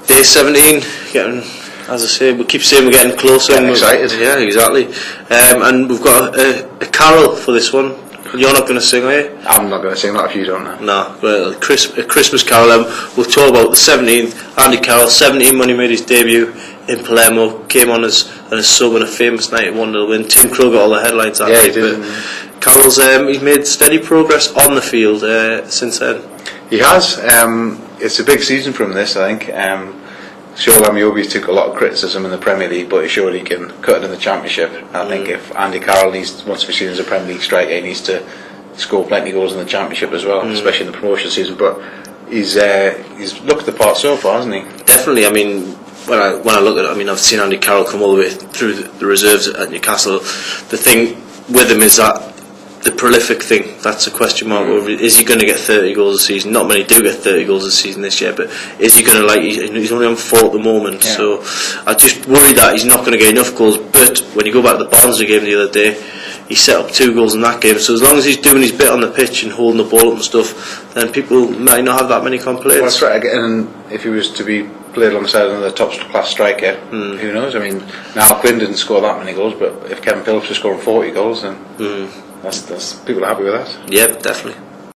Day 17, getting, as I say, we keep saying we're getting closer. Getting excited. Yeah, exactly. And we've got a carol for this one. You're not going to sing, are you? I'm not going to sing that if you don't know. No, well, a Christmas carol. We'll talk about the 17th. Andy Carroll, 17 when he made his debut in Palermo, came on as sub in a famous night at Wonder win. Tim Krul got all the headlines that night. He did. But Carroll's he's made steady progress on the field since then. He has. It's a big season for him, this, I think. Shola Ameobi took a lot of criticism in the Premier League, but he showed he can cut it in the Championship. I think if Andy Carroll wants to be seen as a Premier League striker, he needs to score plenty of goals in the Championship as well, especially in the promotion season. But he's looked the part so far, hasn't he? Definitely. I mean, when I look at it, I mean, I've seen Andy Carroll come all the way through the reserves at Newcastle. The thing with him is that the prolific thing, that's a question mark over. Is he going to get 30 goals a season? Not many do get 30 goals a season this year, but is he going to, he's only on 4 at the moment, so I just worry that he's not going to get enough goals. But when you go back to the Barnsley game the other day, he set up 2 goals in that game, so as long as he's doing his bit on the pitch and holding the ball up and stuff, then people might not have that many complaints. Well, that's right, and if he was to be played alongside another top class striker, who knows? I mean, now Quinn didn't score that many goals, but if Kevin Phillips was scoring 40 goals, then that's people are happy with that. Yeah, definitely.